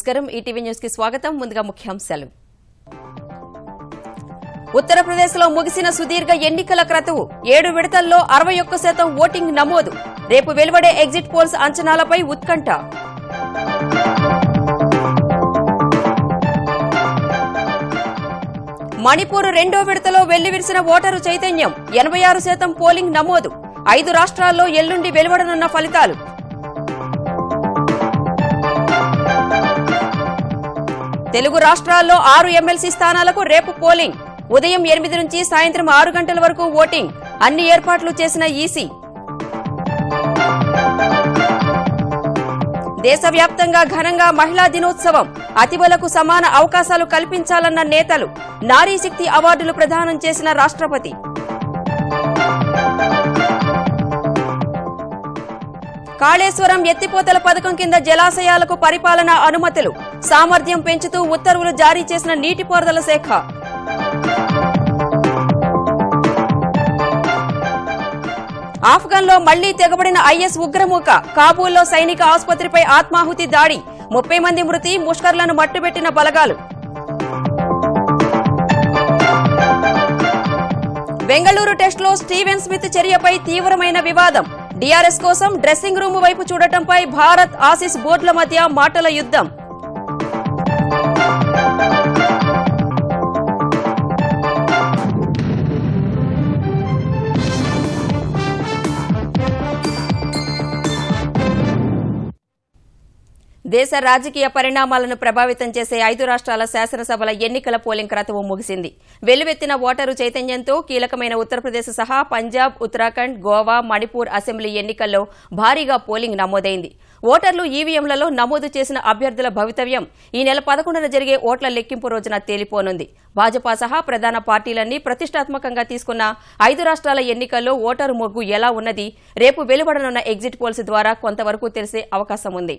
నమస్కారం ETV news కి స్వాగతం ముందుగా ముఖ్యాంశాలు ఉత్తరప్రదేశ్లో ముగిసిన సుదీర్ఘ ఎన్నికల క్రతువు 7 విడతల్లో 61% ఓటింగ్ నమోదు రేపు వెలువడే ఎగ్జిట్ పోల్స్ అంచనాలపై ఉత్కంఠ మణిపూర్ రెండో విడతలో వెల్లివిరిసిన ఓటరు చైతన్యం 86% పోలింగ్ నమోదు 5 రాష్ట్రాల్లో ఎల్లుండి వెలువడనున్న ఫలితాలు తెలుగు రాష్ట్రాల్లో 6 ఎమ్మెల్సీ స్థానాలకు రేపు పోలింగ్ ఉదయం 8 నుంచి సాయంత్రం 6 గంటల వరకు ఓటింగ్ అన్ని ఏర్పాట్లు చేసిన ఈసీ దేశవ్యాప్తంగా ఘనంగా మహిళా దినోత్సవం అతివలకు సమాన అవకాశాలు కల్పించాలన్న నేతలు నారీ శక్తి అవార్డులు ప్రదానం చేసిన రాష్ట్రపతి కాళేశ్వరం ఎత్తిపోతల పథకం కింద జలాశయాలకు పరిపాలనా అనుమతులు సామర్థ్యం పెంచుతూ ఉత్తర్వులు జారీ చేసిన నీటిపారుదల శాఖ ఆఫ్ఘన్లో మళ్లీ తెగబడిన ఐఎస్ ఉగ్రమూక కాబూల్లో సైనిక ఆసుపత్రిపై ఆత్మాహుతి దాడి 30 మంది మృతి ముష్కర్లను మట్టుబెట్టిన బలగాలు బెంగళూరు టెస్టులో స్టీవెన్ స్మిత్ చర్యపై తీవ్రమైన వివాదం డీఆర్ఎస్ కోసం డ్రెస్సింగ్ రూమ్ వైపు చూడటంపై భారత్ ఆసీస్ బోర్డుల మధ్య మాటల యుద్ధం దేశ రాజకీయ పరిణామాలను ప్రభావితం చేసే 5 రాష్ట్రాల శాసనసభల ఎన్నికల పోలింగ్ క్రతువు ముగిసింది వెల్లువెత్తిన ఓటరు చైతన్యంతో కీలకమైన ఉత్తరప్రదేశ్ సహా పంజాబ్ ఉత్తరాఖండ్ గోవా మణిపూర్ అసెంబ్లీ ఎన్నికల్లో భారీగా పోలింగ్ నమోదైంది ఓటర్లు ఈవీఎంలలో నమోదు చేసిన అభ్యర్థుల భవితవ్యం ఈ నెల 11న జరిగే ఓట్ల లెక్కింపు రోజున తేలిపోనుంది భాజపా సహా ప్రధాన పార్టీలన్నీ ప్రతిష్టాత్మకంగా తీసుకున్న 5 రాష్ట్రాల ఎన్నికల్లో ఓటరు మొగ్గు ఎలా ఉన్నది రేపు వెలువడనున్న ఎగ్జిట్ పోల్స్ ద్వారా కొంతవరకు తెలిసే అవకాశం ఉంది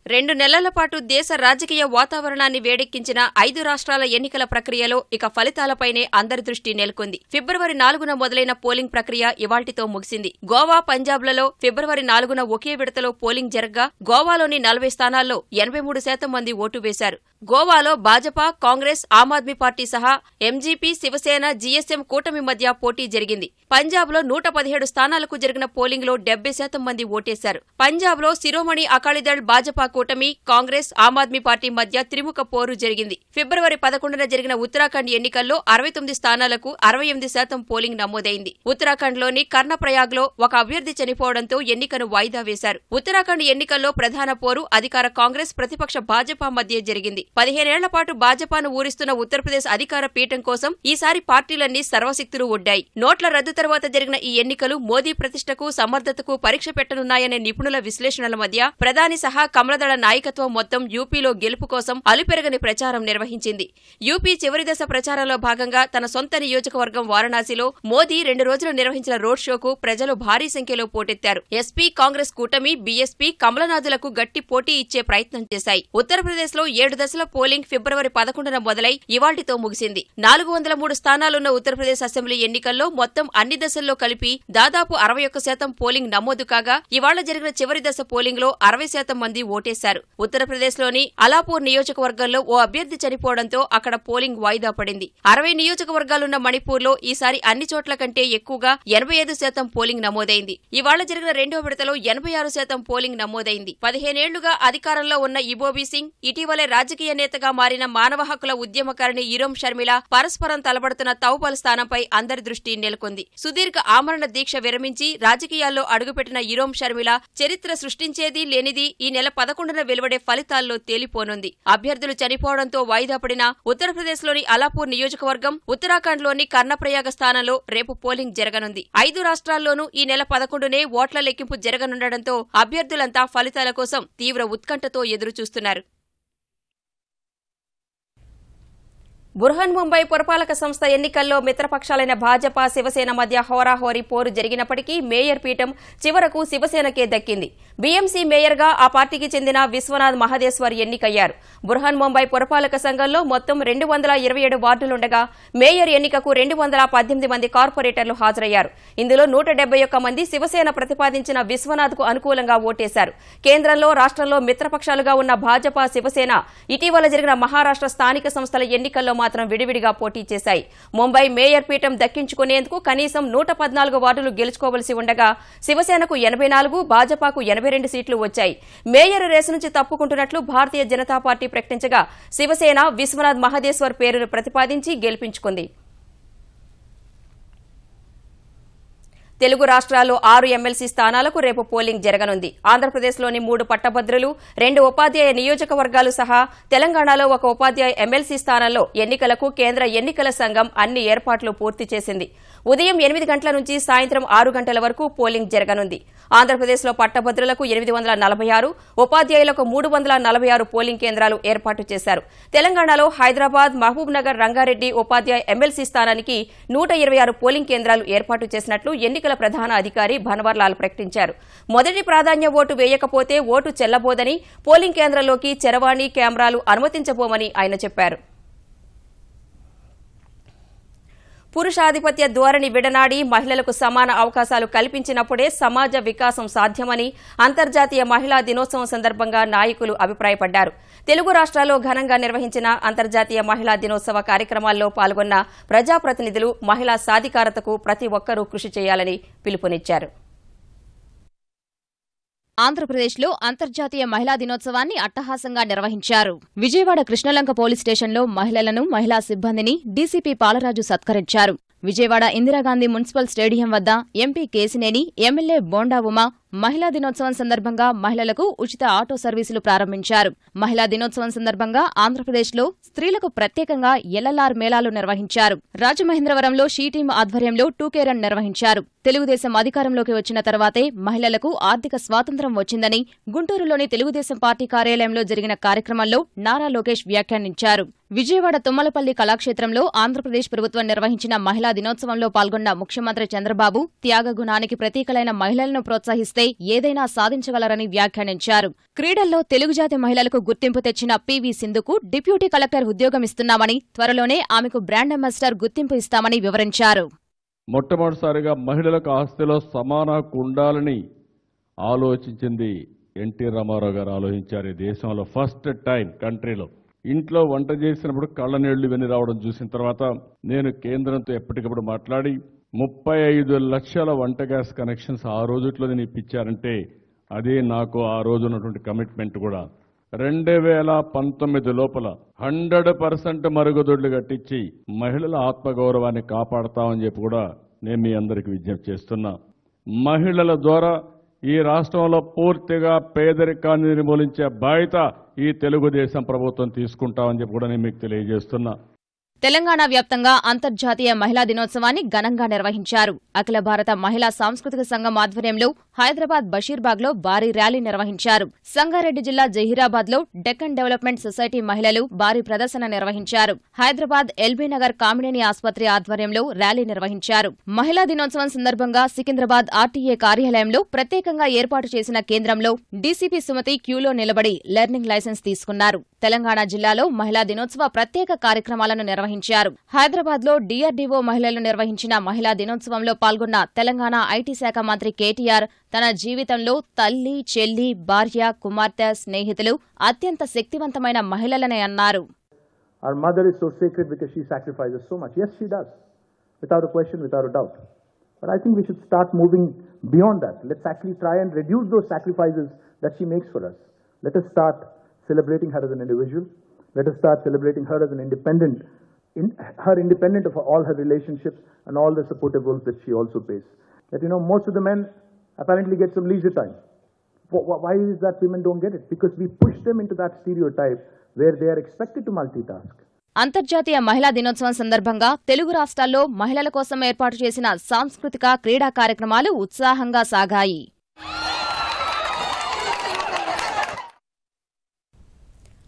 2 నెలల పాటు దేశ రాజకీయ వాతావరణాన్ని వేడెక్కించిన 5 రాష్ట్రాల ఎన్నికల ప్రక్రియలో ఇక ఫలితాలపైనే అందరి దృష్టి నెలకొంది ఫిబ్రవరి 4న మొదలైన పోలింగ్ ప్రక్రియ ఇవాళ్టితో ముగిసింది గోవా పంజాబ్లలో ఫిబ్రవరి 4న ఒకే విడతలో పోలింగ్ జరగ్గా గోవాలోని 40 స్థానాల్లో 83% మంది ఓటు వేశారు గోవాలో భాజపా కాంగ్రెస్ ఆమ్ ఆద్మీ పార్టీ సహా ఎంజీపీ శివసేన జీఎస్ఎం కూటమి మధ్య పోటీ జరిగింది పంజాబ్లో 117 స్థానాలకు జరిగిన పోలింగ్లో 70% మంది ఓటేశారు పంజాబ్లో శిరోమణి అకాలీదళ్ భాజపా కూటమి కాంగ్రెస్ ఆమ్ ఆద్మీ పార్టీ మధ్య త్రిముఖ పోరు జరిగింది ఫిబ్రవరి 11న జరిగిన ఉత్తరాఖండ్ ఎన్నికల్లో 69 స్థానాలకు 68% పోలింగ్ నమోదైంది ఉత్తరాఖండ్లోని కర్ణప్రయాగ్లో ఒక అభ్యర్థి చనిపోవడంతో ఎన్నికను వాయిదా వేశారు ఉత్తరాఖండ్ ఎన్నికల్లో ప్రధాన పోరు అధికార కాంగ్రెస్ ప్రతిపక్ష భాజపా మధ్య జరిగింది 15 ఏళ్ల పాటు భాజపాను ఊరిస్తున్న ఉత్తరప్రదేశ్ అధికార పీఠం కోసం ఈసారి పార్టీలన్నీ సర్వశక్తులు ఒడ్డాయి నోట్ల రద్దు తర్వాత జరిగిన ఈ ఎన్నికలు మోదీ ప్రతిష్టకు సమర్థతకు పరీక్ష పెట్టనున్నాయనే నిపుణుల విశ్లేషణల మధ్య ప్రధాని సహా కమలదళ నాయకత్వం మొత్తం యూపీలో గెలుపు కోసం అలుపెరగని ప్రచారం నిర్వహించింది యూపీ చివరి దశ ప్రచారంలో భాగంగా తన సొంత నియోజకవర్గం వారణాసిలో మోదీ 2 రోజులు నిర్వహించిన రోడ్ షోకు ప్రజలు భారీ సంఖ్యలో పోటెత్తారు ఎస్పీ కాంగ్రెస్ కూటమి బీఎస్పీ కమలనాథులకు గట్టి పోటీ ఇచ్చే ప్రయత్నం చేశాయి ఉత్తరప్రదేశ్లో 7 దశల పోలింగ్ ఫిబ్రవరి 11న మొదలై ఇవాళ్టితో ముగిసింది 403 స్థానాలున్న ఉత్తరప్రదేశ్ అసెంబ్లీ ఎన్నికల్లో మొత్తం అన్ని దశల్లో కలిపి దాదాపు 61% పోలింగ్ నమోదు కాగా ఇవాళ జరిగిన చివరి దశ పోలింగ్లో 60% మంది ఓటేశారు ఉత్తరప్రదేశ్లోని అలాపూర్ నియోజకవర్గంలో ఓ అభ్యర్థి చనిపోవడంతో అక్కడ పోలింగ్ వాయిదా పడింది 60 నియోజకవర్గాలున్న మణిపూర్లో ఈసారి అన్ని చోట్ల కంటే ఎక్కువగా 85% పోలింగ్ నమోదైంది ఇవాళ జరిగిన రెండో విడతలో 86% పోలింగ్ నమోదైంది 15 ఏళ్లుగా అధికారంలో ఉన్న ఇబోబీ సింగ్ ఇటీవలే రాజకీయ నేతగా మారిన మానవ హక్కుల ఉద్యమకారిణి ఇరోం షర్మిల పరస్పరం తలబడుతున్న తౌబల్ స్థానంపై అందరి దృష్టి నెలకొంది సుదీర్ఘ ఆమరణ దీక్ష విరమించి రాజకీయాల్లో అడుగుపెట్టిన ఇరోం షర్మిల చరిత్ర సృష్టించేది లేనిది ఈ నెల 11న వెలువడే ఫలితాల్లో తేలిపోనుంది అభ్యర్థులు చనిపోవడంతో వాయిదా పడిన ఉత్తరప్రదేశ్లోని అలాపూర్ నియోజకవర్గం ఉత్తరాఖండ్లోని కర్ణప్రయాగ స్థానంలో రేపు పోలింగ్ జరగనుంది 5 రాష్ట్రాల్లోనూ ఈ నెల 11నే ఓట్ల లెక్కింపు జరగనుండటంతో అభ్యర్థులంతా ఫలితాల కోసం తీవ్ర ఉత్కంఠతో ఎదురుచూస్తున్నారు బుర్హన్ ముంబై పురపాలక సంస్థ ఎన్నికల్లో మిత్రపక్షాలైన భాజపా శివసేన మధ్య హోరాహోరీ పోరు జరిగినప్పటికీ మేయర్ పీఠం చివరకు శివసేనకే దక్కింది. బీఎంసీ మేయర్గా ఆ పార్టీకి చెందిన విశ్వనాథ్ మహదేశ్వర్ ఎన్నికయ్యారు. బుర్హన్ ముంబై పురపాలక సంఘంలో మొత్తం 227 వార్డులుండగా మేయర్ ఎన్నికకు 218 మంది కార్పొరేటర్లు హాజరయ్యారు. ఇందులో 171 మంది శివసేన ప్రతిపాదించిన విశ్వనాథ్కు అనుకూలంగా ఓటేశారు. కేంద్రంలో రాష్ట్రంలో మిత్రపక్షాలుగా ఉన్న భాజపా శివసేన ఇటీవల జరిగిన మహారాష్ట్ర స్థానిక సంస్థల ఎన్నికల్లో మాత్రం విడివిడిగా పోటీ చేశాయి. ముంబై మేయర్ పీఠం దక్కించుకునేందుకు కనీసం 114 వార్డులు గెలుచుకోవలసి ఉండగా శివసేనకు 84, భాజపాకు 82 సీట్లు వచ్చాయి. మేయర్ రేసు నుంచి తప్పుకుంటున్నట్లు భారతీయ జనతా పార్టీ ప్రకటించగా శివసేన విశ్వనాథ్ మహదేశ్వర్ పేరును ప్రతిపాదించి గెలిపించుకుంది. తెలుగు రాష్ట్రాల్లో 6 ఎమ్మెల్సీ స్థానాలకు రేపు పోలింగ్ జరగనుంది. ఆంధ్రప్రదేశ్లోని 3 పట్టభద్రులు, 2 ఉపాధ్యాయ నియోజకవర్గాలు సహా తెలంగాణలో 1 ఉపాధ్యాయ ఎమ్మెల్సీ స్థానాల్లో ఎన్నికలకు కేంద్ర ఎన్నికల సంఘం అన్ని ఏర్పాట్లు పూర్తి చేసింది. ఉదయం 8 గంటల నుంచి సాయంత్రం 6 గంటల వరకు పోలింగ్ జరగనుంది. ఆంధ్రప్రదేశ్లో పట్టభద్రులకు 846, ఉపాధ్యాయులకు 346 పోలింగ్ కేంద్రాలు ఏర్పాటు చేశారు. తెలంగాణలో హైదరాబాద్, మహబూబ్ నగర్, రంగారెడ్డి ఉపాధ్యాయ ఎమ్మెల్సీ స్థానానికి 126 పోలింగ్ కేంద్రాలు ఏర్పాటు చేసినట్లు ఎన్నికల ప్రధాన అధికారి భన్వర్లాల్ ప్రకటించారు. మొదటి ప్రాధాన్య ఓటు వేయకపోతే ఓటు చెల్లబోదని, పోలింగ్ కేంద్రంలోకి చరవాణి కెమెరాలు అనుమతించబోమని ఆయన చెప్పారు. పురుషాధిపత్య ధోరణి విడనాడి మహిళలకు సమాన అవకాశాలు కల్పించినప్పుడే సమాజ వికాసం సాధ్యమని అంతర్జాతీయ మహిళా దినోత్సవం సందర్భంగా నాయకులు అభిప్రాయపడ్డారు. తెలుగు రాష్ట్రాల్లో ఘనంగా నిర్వహించిన అంతర్జాతీయ మహిళా దినోత్సవ కార్యక్రమాల్లో పాల్గొన్న ప్రజాప్రతినిధులు మహిళా సాధికారతకు ప్రతి ఒక్కరూ కృషి చేయాలని పిలుపునిచ్చారు. ఆంధ్రప్రదేశ్లో అంతర్జాతీయ మహిళా దినోత్సవాన్ని అట్టహాసంగా నిర్వహించారు. విజయవాడ కృష్ణలంక పోలీస్ స్టేషన్లో మహిళలను, మహిళా సిబ్బందిని డీసీపీ పాలరాజు సత్కరించారు. విజయవాడ ఇందిరాగాంధీ మున్సిపల్ స్టేడియం వద్ద ఎంపీ కేశినేని, ఎమ్మెల్యే బోండా ఉమ మహిళా దినోత్సవం సందర్భంగా మహిళలకు ఉచిత ఆటో సర్వీసులు ప్రారంభించారు. మహిళా దినోత్సవం సందర్భంగా ఆంధ్రప్రదేశ్లో స్త్రీలకు ప్రత్యేకంగా ఎల్ఎల్ఆర్ మేళాలు నిర్వహించారు. రాజమహేంద్రవరంలో షీ టీం ఆధ్వర్యంలో 2K రన్ నిర్వహించారు. తెలుగుదేశం అధికారంలోకి వచ్చిన తర్వాతే మహిళలకు ఆర్థిక స్వాతంత్ర్యం వచ్చిందని గుంటూరులోని తెలుగుదేశం పార్టీ కార్యాలయంలో జరిగిన కార్యక్రమంలో నారా లోకేష్ వ్యాఖ్యానించారు. విజయవాడ తుమ్మలపల్లి కళాక్షేత్రంలో ఆంధ్రప్రదేశ్ ప్రభుత్వం నిర్వహించిన మహిళా దినోత్సవంలో పాల్గొన్న ముఖ్యమంత్రి చంద్రబాబు త్యాగగుణానికి ప్రతీకలైన మహిళలను ప్రోత్సహిస్తే ఏదైనా సాధించగలరని వ్యాఖ్యానించారు. క్రీడల్లో తెలుగుజాతి మహిళలకు గుర్తింపు తెచ్చిన పివి సింధుకు డిప్యూటీ కలెక్టర్ ఉద్యోగం ఇస్తున్నామని, త్వరలోనే ఆమెకు బ్రాండ్ అంబాసిడర్ గుర్తింపు ఇస్తామని వివరించారు. మొట్టమొదటిసారిగా మహిళలకు ఆస్తిలో సమాన హక్కు ఉండాలని ఆలోచించింది ఎన్టీ రామారావు గారు ఆలోచించారు. ఈ దేశంలో ఫస్ట్ టైం కంట్రీలో ఇంట్లో వంట చేసినప్పుడు కళ్ళ నీళ్లు ఇవన్నీ రావడం చూసిన తర్వాత నేను కేంద్రంతో ఎప్పటికప్పుడు మాట్లాడి 35 లక్షల వంట గ్యాస్ కనెక్షన్స్ ఆ రోజుట్లో నేను ఇప్పించారంటే అదే నాకు ఆ రోజు ఉన్నటువంటి కమిట్మెంట్ కూడా. 2019 లోపల 100% మరుగుదొడ్లు కట్టించి మహిళల ఆత్మగౌరవాన్ని కాపాడతామని చెప్పి కూడా నేను మీ అందరికీ విజ్ఞప్తి చేస్తున్నా. మహిళల ద్వారా ఈ రాష్ట్రంలో పూర్తిగా పేదరికాన్ని నిర్మూలించే బాధ్యత ఈ తెలుగుదేశం ప్రభుత్వం తీసుకుంటామని చెప్పి కూడా నేను మీకు తెలియజేస్తున్నా. తెలంగాణ వ్యాప్తంగా అంతర్జాతీయ మహిళా దినోత్సవాన్ని ఘనంగా నిర్వహించారు. అఖిల భారత మహిళా సాంస్కృతిక సంఘం ఆధ్వర్యంలో హైదరాబాద్ బషీర్బాగ్లో భారీ ర్యాలీ నిర్వహించారు. సంగారెడ్డి జిల్లా జహీరాబాద్లో డెక్కన్ డెవలప్మెంట్ సొసైటీ మహిళలు భారీ ప్రదర్శన నిర్వహించారు. హైదరాబాద్ ఎల్బీనగర్ కామినేని ఆసుపత్రి ఆధ్వర్యంలో ర్యాలీ నిర్వహించారు. మహిళా దినోత్సవం సందర్భంగా సికింద్రాబాద్ ఆర్టీఏ కార్యాలయంలో ప్రత్యేకంగా ఏర్పాటు చేసిన కేంద్రంలో డీసీపీ సుమతి క్యూలో నిలబడి లెర్నింగ్ లైసెన్స్ తీసుకున్నారు. తెలంగాణ జిల్లాలో మహిళా దినోత్సవ ప్రత్యేక కార్యక్రమాలను నిర్వహించారు. హైదరాబాద్లో డీఆర్డీఓ మహిళలు నిర్వహించిన మహిళా దినోత్సవంలో పాల్గొన్న తెలంగాణ ఐటీ శాఖ మంత్రి కేటీఆర్ తన జీవితంలో తల్లి, చెల్లి, భార్య, కుమార్తె, స్నేహితులు అత్యంత శక్తివంతమైన మహిళలనే అన్నారు. Our mother is so sacred because she sacrifices so much. Yes, she does. Without a question, without a doubt. But I think we should start moving beyond that. Let's actually try and reduce those sacrifices that she makes for us. Let us start celebrating her as an individual. Let us start celebrating her as an independent, her independent of all her relationships and all the supportive roles that she also plays. That, most of the men apparently get some leisure time. Why is that women don't get it? Because we push them into that stereotype where they are expected to multitask. అంతర్జాతీయ మహిళా దినోత్సవం సందర్భంగా తెలుగు రాష్ట్రాల్లో మహిళల కోసం ఏర్పాటు చేసిన సాంస్కృతిక, క్రీడా కార్యక్రమాలు ఉత్సాహంగా సాగాయి.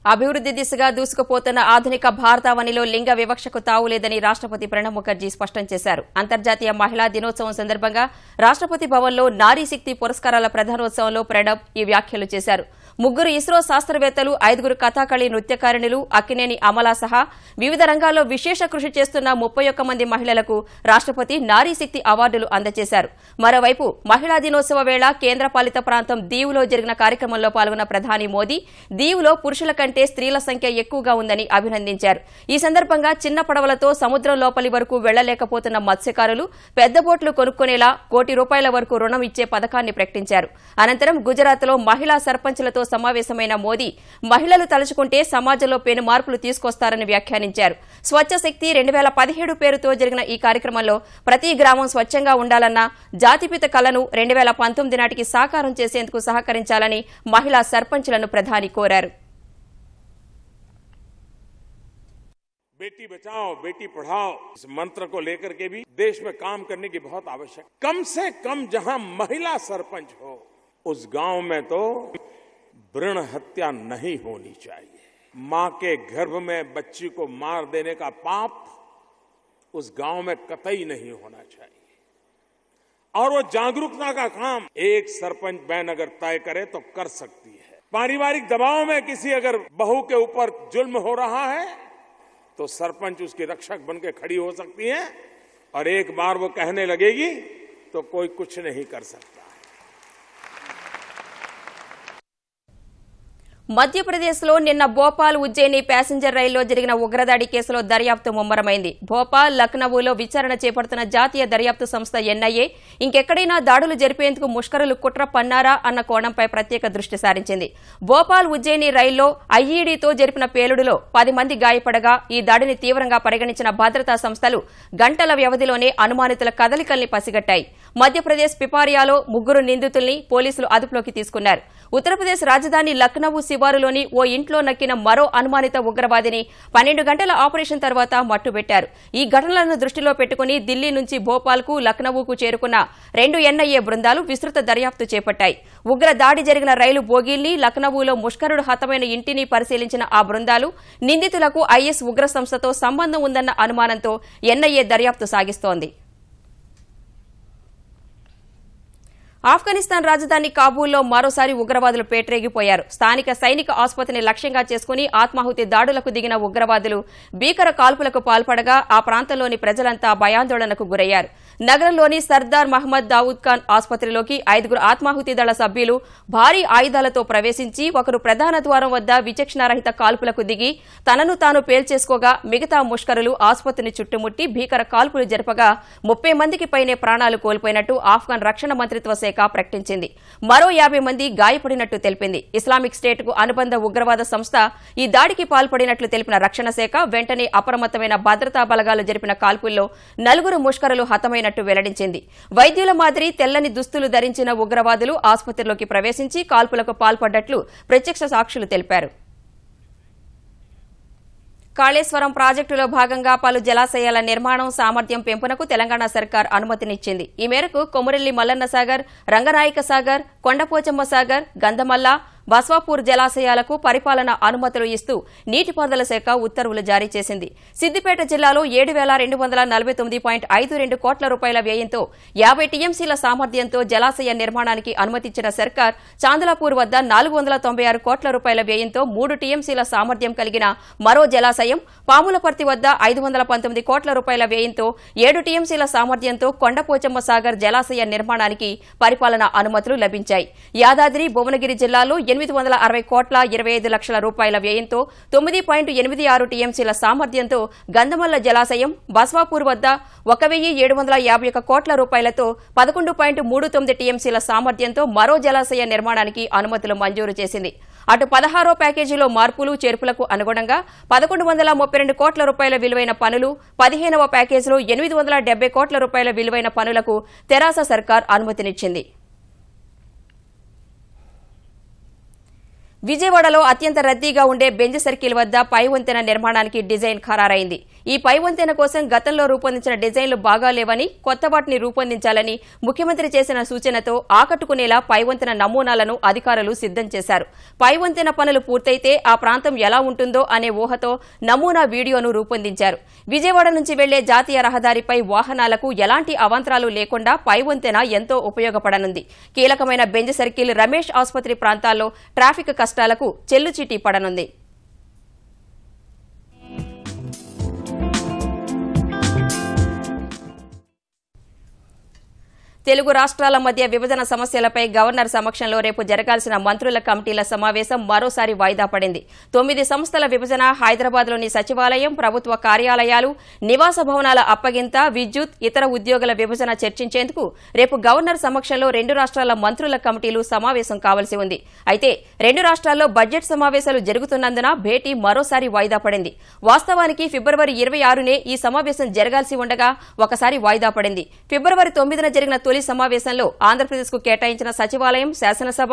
అభివృద్ది దిశగా దూసుకుపోతున్న ఆధునిక భారతావనిలో లింగ వివక్షకు తావులేదని రాష్ట్రపతి ప్రణబ్ ముఖర్జీ స్పష్టం చేశారు. అంతర్జాతీయ మహిళా దినోత్సవం సందర్భంగా రాష్ట్రపతి భవన్లో నారీ శక్తి పురస్కారాల ప్రధానోత్సవంలో ప్రణబ్ ఈ వ్యాఖ్యలు చేశారు. 3 ఇస్రో శాస్త్రవేత్తలు, 5 కథాకళి నృత్యకారిణులు, అక్కినేని అమలా సహా వివిధ రంగాల్లో విశేష కృషి చేస్తున్న 31 మంది మహిళలకు రాష్ట్రపతి నారీ శక్తి అవార్డులు అందజేశారు. మరోవైపు మహిళా దినోత్సవ వేళ కేంద్రపాలిత ప్రాంతం దీవులో జరిగిన కార్యక్రమంలో పాల్గొన్న ప్రధాని మోదీ దీవులో పురుషుల కంటే స్త్రీల సంఖ్య ఎక్కువగా ఉందని అభినందించారు. ఈ సందర్భంగా చిన్న పడవలతో సముద్రం లోపలి వరకు వెళ్లలేకపోతున్న మత్స్యకారులు పెద్ద బోట్లు కొనుక్కునేలా ₹1 కోటి వరకు రుణం ఇచ్చే పథకాన్ని ప్రకటించారు. అనంతరం గుజరాత్లో మహిళా సర్పంచ్లతో సమావేశమైన మోదీ మహిళలు తలుచుకుంటే సమాజంలో పెను మార్పులు తీసుకొస్తారని వ్యాఖ్యానించారు. స్వచ్ఛ శక్తి 2017 పేరుతో జరిగిన ఈ కార్యక్రమంలో ప్రతి గ్రామం స్వచ్ఛంగా ఉండాలన్న జాతిపిత కలను 2019 నాటికి సాకారం చేసేందుకు సహకరించాలని మహిళా సర్పంచ్లను ప్రధాని కోరారు. बेटी बचाओ बेटी पढ़ाओ इस मंत्र को लेकर के भी देश में काम करने की बहुत आवश्यकता। कम से कम जहां महिला सरपंच हो उस गांव में तो भ्रूण हत्या नहीं होनी चाहिए। मां के गर्भ में बच्ची को मार देने का पाप उस गांव में कतई नहीं होना चाहिए। और वो जागरूकता का काम एक सरपंच बहन अगर तय करे तो कर सकती है। पारिवारिक दबाव में किसी अगर बहू के ऊपर जुल्म हो रहा है तो सरपंच उसकी रक्षक बनकर खड़ी हो सकती है और एक बार वो कहने लगेगी तो कोई कुछ नहीं कर सकता। మధ్యప్రదేశ్లో నిన్న భోపాల్ ఉజ్జయిని ప్యాసింజర్ రైల్లో జరిగిన ఉగ్రదాడి కేసులో దర్యాప్తు ముమ్మరమైంది. భోపాల్, లక్నవూలో విచారణ చేపడుతున్న జాతీయ దర్యాప్తు సంస్థ ఎన్ఐఏ ఇంకెక్కడైనా దాడులు జరిపేందుకు ముష్కరులు కుట్ర పన్నారా అన్న కోణంపై ప్రత్యేక దృష్టి సారించింది. భోపాల్ ఉజ్జయిని రైల్లో ఐఈడీతో జరిపిన పేలుడులో 10 మంది గాయపడగా ఈ దాడిని తీవ్రంగా పరిగణించిన భద్రతా సంస్థలు గంటల వ్యవధిలోనే అనుమానితుల కదలికల్ని పసిగట్టాయి. మధ్యప్రదేశ్ పిపారియాలో 3 నిందితుల్ని పోలీసులు అదుపులోకి తీసుకున్నారు. ఉత్తరప్రదేశ్ రాజధాని లక్నవూ శివారులోని ఓ ఇంట్లో నక్కిన మరో అనుమానిత ఉగ్రవాదిని 12 గంటల ఆపరేషన్ తర్వాత మట్టుబెట్టారు. ఈ ఘటనలను దృష్టిలో పెట్టుకుని ఢిల్లీ నుంచి భోపాల్కు, లక్నవూకు చేరుకున్న 2 ఎన్ఐఏ బృందాలు విస్తృత దర్యాప్తు చేపట్టాయి. ఉగ్ర దాడి జరిగిన రైలు బోగీల్ని, లక్నవూలో ముష్కరుడు హతమైన ఇంటిని పరిశీలించిన ఆ బృందాలు నిందితులకు ఐఎస్ ఉగ్ర సంస్థతో సంబంధం ఉందన్న అనుమానంతో ఎన్ఐఏ దర్యాప్తు సాగిస్తోంది. ఆఫ్ఘనిస్తాన్ రాజధాని కాబూల్లో మరోసారి ఉగ్రవాదులు పేట్రేగిపోయారు. స్థానిక సైనిక ఆసుపత్రిని లక్ష్యంగా చేసుకుని ఆత్మాహుతి దాడులకు దిగిన ఉగ్రవాదులు భీకర కాల్పులకు పాల్పడగా ఆ ప్రాంతంలోని ప్రజలంతా భయాందోళనకు గురయ్యారు. నగరంలోని సర్దార్ మహమ్మద్ దావూద్ ఖాన్ ఆసుపత్రిలోకి 5 ఆత్మాహుతి దళ సభ్యులు భారీ ఆయుధాలతో ప్రవేశించి ఒకరు ప్రధాన ద్వారం వద్ద విచక్షణారహిత కాల్పులకు దిగి తనను తాను పేల్చేసుకోగా మిగతా ముష్కరులు ఆసుపత్రిని చుట్టుముట్టి భీకర కాల్పులు జరపగా 30 మందికి పైనే ప్రాణాలు కోల్పోయినట్టు ఆఫ్ఘన్ రక్షణ మంత్రిత్వ శాఖ ప్రకటించింది. మరో 50 మంది గాయపడినట్టు తెలిపింది. ఇస్లామిక్ స్టేట్ కు అనుబంధ ఉగ్రవాద సంస్థ ఈ దాడికి పాల్పడినట్లు తెలిపిన రక్షణ శాఖ వెంటనే అప్రమత్తమైన భద్రతా బలగాలు జరిపిన కాల్పుల్లో 4 ముష్కరులు హతమైనట్టు వెల్లడించింది. వైద్యుల మాదిరి తెల్లని దుస్తులు ధరించిన ఉగ్రవాదులు ఆసుపత్రిలోకి ప్రవేశించి కాల్పులకు పాల్పడ్డట్లు ప్రత్యక్ష సాక్షులు తెలిపారు. కాళేశ్వరం ప్రాజెక్టులో భాగంగా పలు జలాశయాల నిర్మాణం, సామర్థ్యం పెంపునకు తెలంగాణ సర్కార్ అనుమతినిచ్చింది. ఈ మేరకు కొమురెల్లి మల్లన్న సాగర్, రంగనాయక సాగర్, కొండపోచమ్మ సాగర్, గంధమల్ల, బస్వాపూర్ జలాశయాలకు పరిపాలన అనుమతులు ఇస్తూ నీటిపారుదల శాఖ ఉత్తర్వులు జారీ చేసింది. సిద్దిపేట జిల్లాలో 7,249.52 కోట్ల రూపాయల వ్యయంతో 50 టీఎంసీల సామర్థ్యంతో జలాశయ నిర్మాణానికి అనుమతించిన సర్కార్ చాందలాపూర్ వద్ద 496 కోట్ల రూపాయల వ్యయంతో 3 టీఎంసీల సామర్థ్యం కలిగిన మరో జలాశయం, పాములపర్తి వద్ద 519 కోట్ల రూపాయల వ్యయంతో 7 టీఎంసీల సామర్థ్యంతో కొండపోచమ్మ సాగర్ జలాశయ నిర్మాణానికి పరిపాలన అనుమతులు లభించాయి. యాదాద్రి, భువనగిరి జిల్లాలో 860 కోట్ల 25 లక్షల రూపాయల వ్యయంతో 9.86 టీఎంసీల సామర్థ్యంతో గంధమల్ల జలాశయం, బస్వాపూర్ వద్ద 1,751 కోట్ల రూపాయలతో 11.39 టీఎంసీల సామర్థ్యంతో మరో జలాశయ నిర్మాణానికి అనుమతులు మంజూరు చేసింది. అటు 16వ ప్యాకేజీలో మార్పులు, చేర్పులకు అనుగుణంగా 1,132 కోట్ల రూపాయల విలువైన పనులు, 15వ ప్యాకేజీలో 870 కోట్ల రూపాయల విలువైన పనులకు తెరాస సర్కార్ అనుమతినిచ్చింది. విజయవాడలో అత్యంత రద్దీగా ఉండే బెంజ్ సర్కిల్ వద్ద పై వంతెన నిర్మాణానికి డిజైన్ ఖరారైంది. ఈ పై వంతెన కోసం గతంలో రూపొందించిన డిజైన్లు బాగాలేవని కొత్త వాటిని రూపొందించాలని ముఖ్యమంత్రి చేసిన సూచనతో ఆకట్టుకునేలా పై వంతెన నమూనాలను అధికారులు సిద్ధం చేశారు. పై వంతెన పనులు పూర్తయితే ఆ ప్రాంతం ఎలా ఉంటుందో అనే ఊహతో నమూనా వీడియోను రూపొందించారు. విజయవాడ నుంచి వెళ్లే జాతీయ రహదారిపై వాహనాలకు ఎలాంటి అవాంతరాలు లేకుండా పై వంతెన ఎంతో ఉపయోగపడనుంది. కీలకమైన బెంజ్ సర్కిల్, రమేష్ ఆసుపత్రి ప్రాంతాల్లో ట్రాఫిక్ కష్టాలకు చెల్లుచీటీ పడనుంది. తెలుగు రాష్ట్రాల మధ్య విభజన సమస్యలపై గవర్నర్ సమక్షంలో రేపు జరగాల్సిన మంత్రుల కమిటీల సమావేశం మరోసారి వాయిదా పడింది. 9 సంస్థల విభజన, హైదరాబాద్లోని సచివాలయం, ప్రభుత్వ కార్యాలయాలు, నివాస భవనాల అప్పగింత, విద్యుత్, ఇతర ఉద్యోగుల విభజన చర్చించేందుకు రేపు గవర్నర్ సమక్షంలో 2 రాష్ట్రాల మంత్రుల కమిటీలు సమావేశం కావాల్సి ఉంది. అయితే 2 రాష్ట్రాల్లో బడ్జెట్ సమావేశాలు జరుగుతున్నందున భేటీ మరోసారి వాయిదా పడింది. వాస్తవానికి ఫిబ్రవరి 26నే ఈ సమావేశం జరగాల్సి ఉండగా ఒకసారి వాయిదా పడింది. ఫిబ్రవరి 9న జరిగిన తొలి సమావేశంలో ఆంధ్రప్రదేశ్కు కేటాయించిన సచివాలయం, శాసనసభ,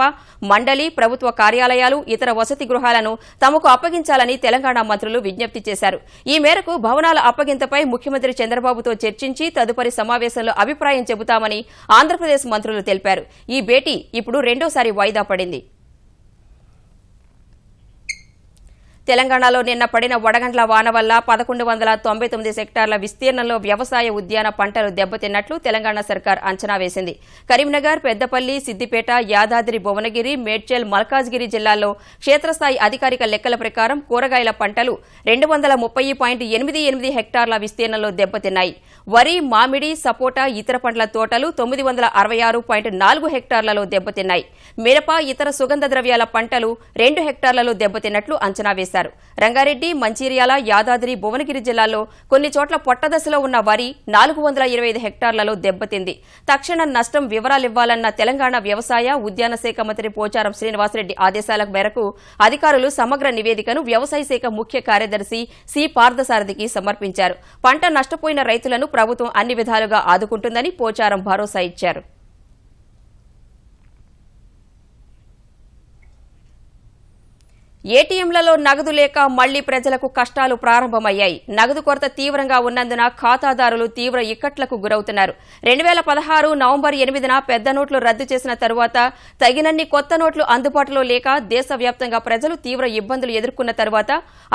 మండలి, ప్రభుత్వ కార్యాలయాలు, ఇతర వసతి గృహాలను తమకు అప్పగించాలని తెలంగాణ మంత్రులు విజ్ఞప్తి చేశారు. ఈ మేరకు భవనాల అప్పగింతపై ముఖ్యమంత్రి చంద్రబాబుతో చర్చించి తదుపరి సమావేశంలో అభిప్రాయం చెబుతామని ఆంధ్రప్రదేశ్ మంత్రులు తెలిపారు. ఈ భేటీ ఇప్పుడు రెండోసారి వాయిదా పడింది. తెలంగాణలో నిన్న పడిన వడగండ్ల వాన వల్ల 1199 హెక్టార్ల విస్తీర్ణంలో వ్యవసాయ ఉద్యాన పంటలు దెబ్బతిన్నట్లు తెలంగాణ సర్కార్ అంచనా వేసింది. కరీంనగర్, పెద్దపల్లి, సిద్దిపేట, యాదాద్రి, భువనగిరి, మేడ్చల్, మల్కాజ్గిరి జిల్లాల్లో క్షేత్రస్థాయి అధికారిక లెక్కల ప్రకారం కూరగాయల పంటలు 230.88 హెక్టార్ల విస్తీర్ణంలో దెబ్బతిన్నాయి. వరి, మామిడి, సపోటా, ఇతర పండ్ల తోటలు 966.4 హెక్టార్లలో దెబ్బతిన్నాయి. మిరప, ఇతర సుగంధ ద్రవ్యాల పంటలు 2 హెక్టార్లలో దెబ్బతిన్నట్లు అంచనా వేశారు. రంగారెడ్డి, మంచిర్యాల, యాదాద్రి, భువనగిరి జిల్లాల్లో కొన్ని చోట్ల పొట్టదశలో ఉన్న వరి 425 హెక్టార్లలో దెబ్బతింది. తక్షణ నష్టం వివరాలివ్వాలన్న తెలంగాణ వ్యవసాయ, ఉద్యాన శాఖ మంత్రి పోచారం శ్రీనివాసరెడ్డి ఆదేశాల మేరకు అధికారులు సమగ్ర నివేదికను వ్యవసాయ శాఖ ముఖ్య కార్యదర్శి సి పార్థసారథికి సమర్పించారు. పంట నష్టపోయిన రైతులను ప్రభుత్వం అన్ని విధాలుగా ఆదుకుంటుందని పోచారం భరోసా ఇచ్చారు. ఏటీఎంలలో నగదు లేక మళ్లీ ప్రజలకు కష్టాలు ప్రారంభమయ్యాయి. నగదు కొరత తీవ్రంగా ఉన్నందున ఖాతాదారులు తీవ్ర ఇక్కట్లకు గురవుతున్నారు. 2016 నవంబర్ 8న పెద్ద నోట్లు రద్దు చేసిన తరువాత తగినన్ని కొత్త నోట్లు అందుబాటులో లేక దేశవ్యాప్తంగా ప్రజలు తీవ్ర ఇబ్బందులు ఎదుర్కొన్న తరువాత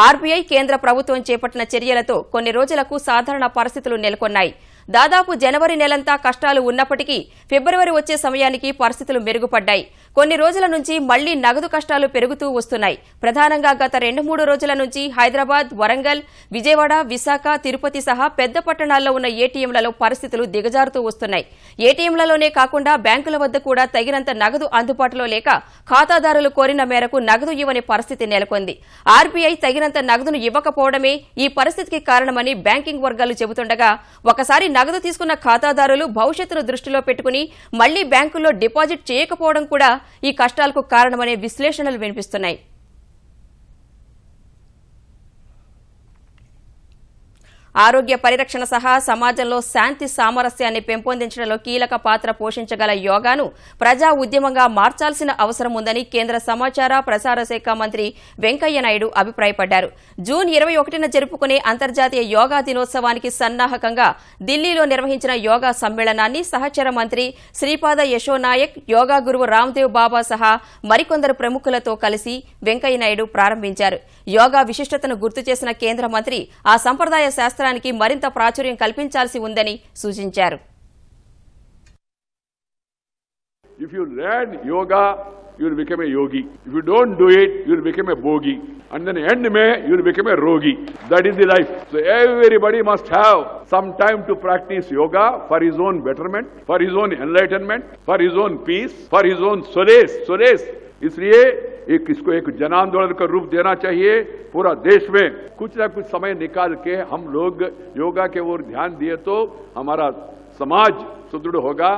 ఆర్బీఐ, కేంద్ర ప్రభుత్వం చేపట్టిన చర్యలతో కొన్ని రోజులకు సాధారణ పరిస్థితులు నెలకొన్నాయి. దాదాపు జనవరి నెలంతా కష్టాలు ఉన్నప్పటికీ ఫిబ్రవరి వచ్చే సమయానికి పరిస్థితులు మెరుగుపడ్డాయి. కొన్ని రోజుల నుంచి మళ్లీ నగదు కష్టాలు పెరుగుతూ వస్తున్నాయి. ప్రధానంగా గత 2-3 రోజుల నుంచి హైదరాబాద్, వరంగల్, విజయవాడ, విశాఖ, తిరుపతి సహా పెద్ద పట్టణాల్లో ఉన్న ఏటీఎంలలో పరిస్థితులు దిగజారుతూ వస్తున్నాయి. ఏటీఎంలలోనే కాకుండా బ్యాంకుల వద్ద కూడా తగినంత నగదు అందుబాటులో లేక ఖాతాదారులు కోరిన మేరకు నగదు ఇవ్వని పరిస్థితి నెలకొంది. ఆర్బీఐ తగినంత నగదును ఇవ్వకపోవడమే ఈ పరిస్థితికి కారణమని బ్యాంకింగ్ వర్గాలు చెబుతుండగా ఒకసారి నగదు తీసుకున్న ఖాతాదారులు భవిష్యత్తును దృష్టిలో పెట్టుకుని మళ్లీ బ్యాంకుల్లో డిపాజిట్ చేయకపోవడం కూడా ఈ కష్టాలకు కారణమనే విశ్లేషణలు వినిపిస్తున్నాయి. ఆరోగ్య పరిరక్షణ సహా సమాజంలో శాంతి సామరస్యాన్ని పెంపొందించడంలో కీలక పాత్ర పోషించగల యోగాను ప్రజా ఉద్యమంగా మార్చాల్సిన అవసరం ఉందని కేంద్ర సమాచార ప్రసార శాఖ మంత్రి వెంకయ్యనాయుడు అభిప్రాయపడ్డారు. జూన్ 21న జరుపుకునే అంతర్జాతీయ యోగా దినోత్సవానికి సన్నాహకంగా ఢిల్లీలో నిర్వహించిన యోగా సమ్మేళనాన్ని సహచర మంత్రి శ్రీపాద యశోనాయక్, యోగా గురువు రామ్దేవ్ బాబా సహా మరికొందరు ప్రముఖులతో కలిసి వెంకయ్యనాయుడు ప్రారంభించారు. యోగా విశిష్టతను గుర్తు చేసిన కేంద్ర మంత్రి ఆ సంప్రదాయ శాస్త్రానికి మరింత ప్రాచుర్యం కల్పించాల్సి ఉందని సూచించారు. If you learn yoga, you will become a yogi. If you don't do it, you will become a bogi. And then end may, you will become a rogi. That is the life. So everybody must have some time to practice yoga for his own betterment, for his own enlightenment, for his own peace, for his own solace. इसलिए इसको एक जन आंदोलन का रूप देना चाहिए. पूरा देश में कुछ ना कुछ समय निकाल के हम लोग योगा के ओर ध्यान दिए तो हमारा समाज सुदृढ़ होगा,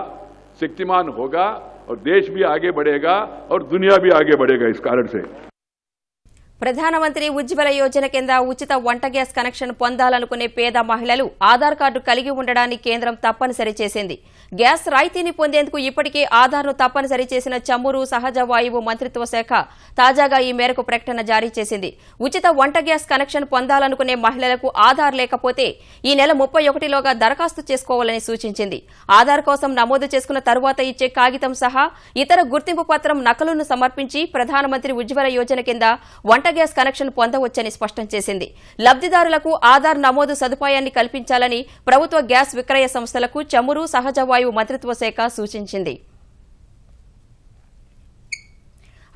शक्तिमान होगा और देश भी आगे बढ़ेगा और दुनिया भी आगे बढ़ेगा. इस कारण से ప్రధానమంత్రి ఉజ్వల యోజన కింద ఉచిత వంట గ్యాస్ కనెక్షన్ పొందాలనుకునే పేద మహిళలు ఆధార్ కార్డు కలిగి ఉండడాన్ని కేంద్రం తప్పనిసరి చేసింది. గ్యాస్ రాయితీని పొందేందుకు ఇప్పటికే ఆధార్ను తప్పనిసరి చేసిన చమురు సహజ వాయువు మంత్రిత్వ శాఖ తాజాగా ఈ మేరకు ప్రకటన జారీ చేసింది. ఉచిత వంట గ్యాస్ కనెక్షన్ పొందాలనుకునే మహిళలకు ఆధార్ లేకపోతే ఈ నెల 31లోగా దరఖాస్తు చేసుకోవాలని సూచించింది. ఆధార్ కోసం నమోదు చేసుకున్న తరువాత ఇచ్చే కాగితం సహా ఇతర గుర్తింపు పత్రం నకలును సమర్పించి ప్రధానమంత్రి ఉజ్వల యోజన కింద వంట గ్యాస్ కనెక్షన్ పొందవచ్చని స్పష్టం చేసింది. లబ్దిదారులకు ఆధార్ నమోదు సదుపాయాన్ని కల్పించాలని ప్రభుత్వ గ్యాస్ విక్రయ సంస్థలకు చమురు సహజ వాయువు మంత్రిత్వ శాఖ సూచించింది.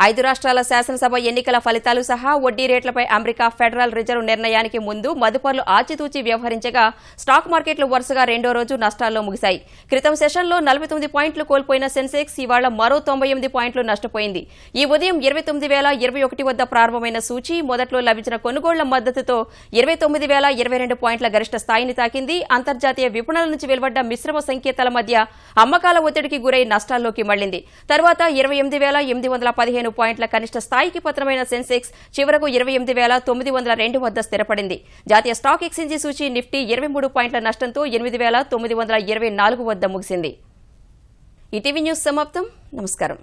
5 రాష్ట్రాల శాసనసభ ఎన్నికల ఫలితాలు సహా వడ్డీ రేట్లపై అమెరికా ఫెడరల్ రిజర్వ్ నిర్ణయానికి ముందు మదుపర్లు ఆచితూచి వ్యవహరించగా స్టాక్ మార్కెట్లు వరుసగా రెండో రోజు నష్టాల్లో ముగిశాయి. క్రితం సెషన్లో 49 పాయింట్లు కోల్పోయిన సెన్సెక్స్ ఇవాళ మరో 98 పాయింట్లు నష్టపోయింది. ఈ ఉదయం 29,021 వద్ద ప్రారంభమైన సూచీ మొదట్లో లభించిన కొనుగోళ్ల మద్దతుతో 29,022 పాయింట్ల గరిష్ట స్థాయిని తాకింది. అంతర్జాతీయ విపణుల నుంచి వెలువడ్డ మిశ్రమ సంకేతాల మధ్య అమ్మకాల ఒత్తిడికి గురై నష్టాల్లోకి మళ్లింది. తర్వాత 28,815 పాయింట్ల కనిష్ట స్థాయికి పతనమైన సెన్సెక్స్ చివరకు 28,902 వద్ద స్థిరపడింది. జాతీయ స్టాక్ ఎక్స్చేంజీ సూచీ నిఫ్టీ 23 పాయింట్ల నష్టంతో 8,924 వద్ద ముగిసింది. ఈటీవీ న్యూస్ సమాప్తం. నమస్కారం.